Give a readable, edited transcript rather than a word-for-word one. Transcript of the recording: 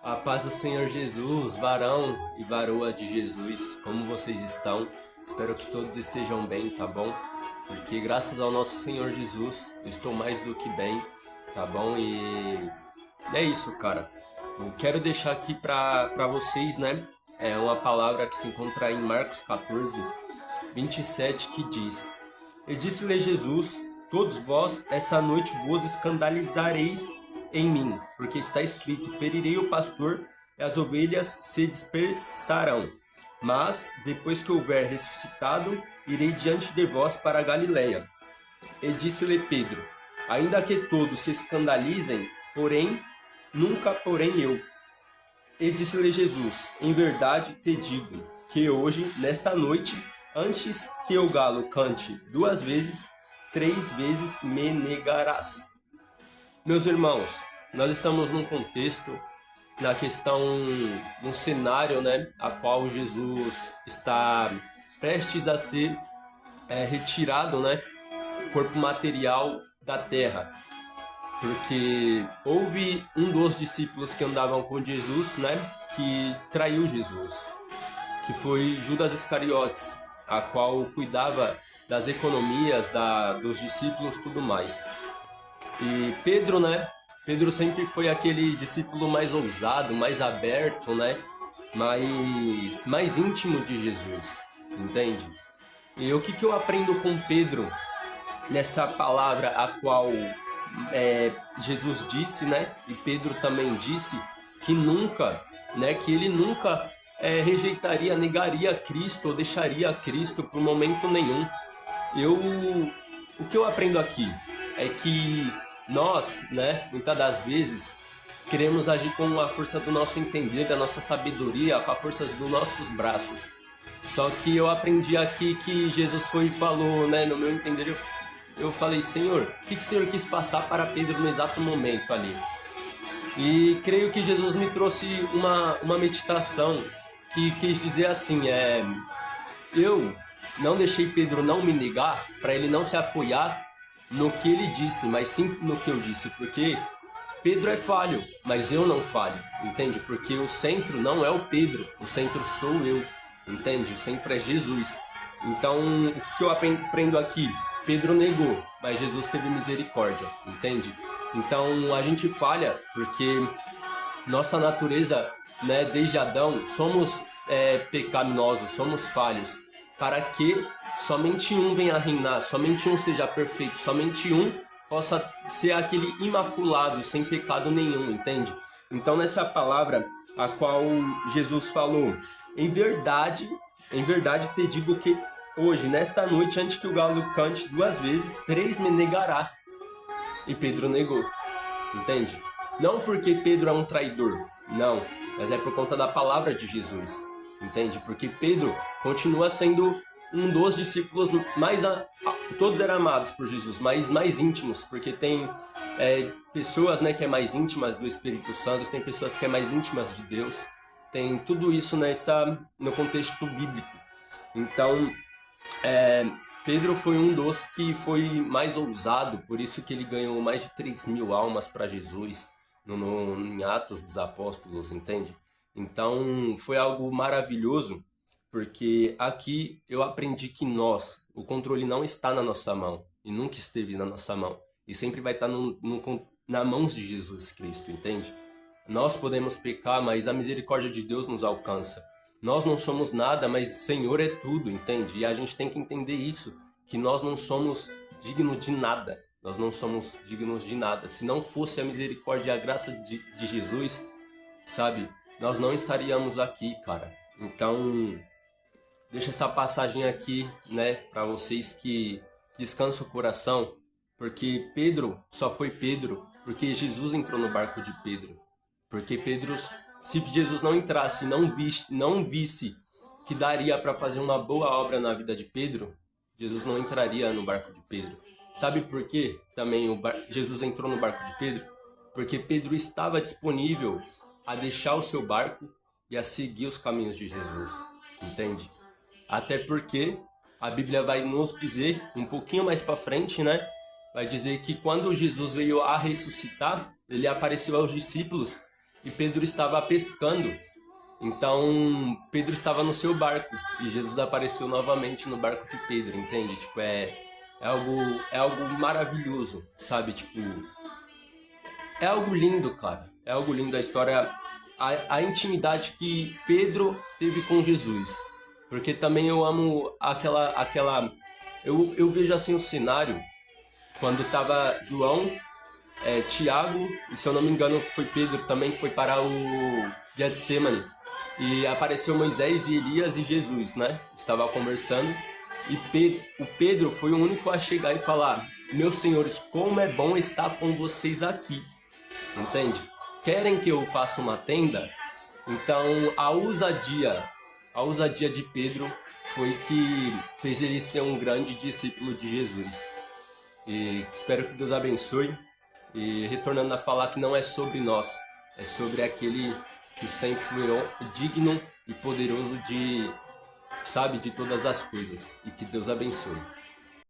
A paz do Senhor Jesus, varão e varoa de Jesus, como vocês estão? Espero que todos estejam bem, tá bom? Porque graças ao nosso Senhor Jesus, eu estou mais do que bem, tá bom? E é isso, cara. Eu quero deixar aqui pra vocês, né? É uma palavra que se encontra em Marcos 14, 27, que diz: E disse-lhe Jesus: Todos vós essa noite vos escandalizareis em mim, porque está escrito: Ferirei o pastor e as ovelhas se dispersarão. Mas, depois que houver ressuscitado, irei diante de vós para a Galiléia. E disse-lhe Pedro: Ainda que todos se escandalizem, nunca porém eu. E disse-lhe Jesus: Em verdade te digo que hoje, nesta noite, antes que o galo cante 2 vezes, 3 vezes me negarás. Meus irmãos, nós estamos num contexto, na questão, num cenário, né, a qual Jesus está prestes a ser retirado, né, corpo material da terra. Porque houve um dos discípulos que andavam com Jesus, né, que traiu Jesus, que foi Judas Iscariotes, a qual cuidava das economias dos discípulos, tudo mais. E Pedro, né, Pedro sempre foi aquele discípulo mais ousado, mais aberto, né, mais íntimo de Jesus, entende? E o que eu aprendo com Pedro nessa palavra a qual Jesus disse, né? E Pedro também disse que nunca, né? Que ele nunca rejeitaria, negaria Cristo ou deixaria Cristo por momento nenhum. O que eu aprendo aqui é que nós, né? Muitas das vezes queremos agir com a força do nosso entender, da nossa sabedoria, com a força dos nossos braços. Só que eu aprendi aqui que Jesus foi e falou, né? No meu entender, eu falei: Senhor, o que o Senhor quis passar para Pedro no exato momento ali? E creio que Jesus me trouxe uma meditação que quis dizer assim: eu não deixei Pedro não me negar para ele não se apoiar no que ele disse, mas sim no que eu disse, porque Pedro é falho, mas eu não falho, entende? Porque o centro não é o Pedro, o centro sou eu, entende? O centro é Jesus. Então, o que eu aprendo aqui? Pedro negou, mas Jesus teve misericórdia, entende? Então, a gente falha porque nossa natureza, né, desde Adão, somos pecaminosos, somos falhos, para que somente um venha a reinar, somente um seja perfeito, somente um possa ser aquele imaculado, sem pecado nenhum, entende? Então, nessa palavra a qual Jesus falou: em verdade te digo que hoje, nesta noite, antes que o galo cante 2 vezes, 3 me negará. E Pedro negou, entende? Não porque Pedro é um traidor, não, mas é por conta da palavra de Jesus, entende? Porque Pedro continua sendo um dos discípulos todos eram amados por Jesus, mas mais íntimos, porque tem pessoas, né, que é mais íntimas do Espírito Santo, tem pessoas que é mais íntimas de Deus, tem tudo isso no contexto bíblico. Então, Pedro foi um dos que foi mais ousado, por isso que ele ganhou mais de 3.000 almas para Jesus em Atos dos Apóstolos, entende? Então foi algo maravilhoso, porque aqui eu aprendi que o controle não está na nossa mão, e nunca esteve na nossa mão, e sempre vai estar na mãos de Jesus Cristo, entende? Nós podemos pecar, mas a misericórdia de Deus nos alcança. Nós não somos nada, mas o Senhor é tudo, entende? E a gente tem que entender isso, que nós não somos dignos de nada. Nós não somos dignos de nada. Se não fosse a misericórdia e a graça de Jesus, sabe? Nós não estaríamos aqui, cara. Então, deixa essa passagem aqui, né? Para vocês que descansam o coração. Porque Pedro só foi Pedro porque Jesus entrou no barco de Pedro. Porque Pedro, se Jesus não entrasse, não visse que daria para fazer uma boa obra na vida de Pedro, Jesus não entraria no barco de Pedro. Sabe por quê também Jesus entrou no barco de Pedro? Porque Pedro estava disponível a deixar o seu barco e a seguir os caminhos de Jesus, entende? Até porque a Bíblia vai nos dizer, um pouquinho mais para frente, né? Vai dizer que quando Jesus veio a ressuscitar, ele apareceu aos discípulos e Pedro estava pescando. Então, Pedro estava no seu barco e Jesus apareceu novamente no barco de Pedro, entende? Tipo, é algo maravilhoso, sabe? Tipo, é algo lindo, cara. É algo lindo a história, a intimidade que Pedro teve com Jesus. Porque também eu amo eu vejo assim o cenário quando tava João, Tiago, e se eu não me engano foi Pedro também, que foi para o Getsemane. E apareceu Moisés e Elias e Jesus, né? Estava conversando. E o Pedro foi o único a chegar e falar: meus senhores, como é bom estar com vocês aqui. Entende? Querem que eu faça uma tenda? Então a ousadia de Pedro foi que fez ele ser um grande discípulo de Jesus. E espero que Deus abençoe. E retornando a falar que não é sobre nós, é sobre aquele que sempre foi digno e poderoso de, sabe, de todas as coisas. E que Deus abençoe.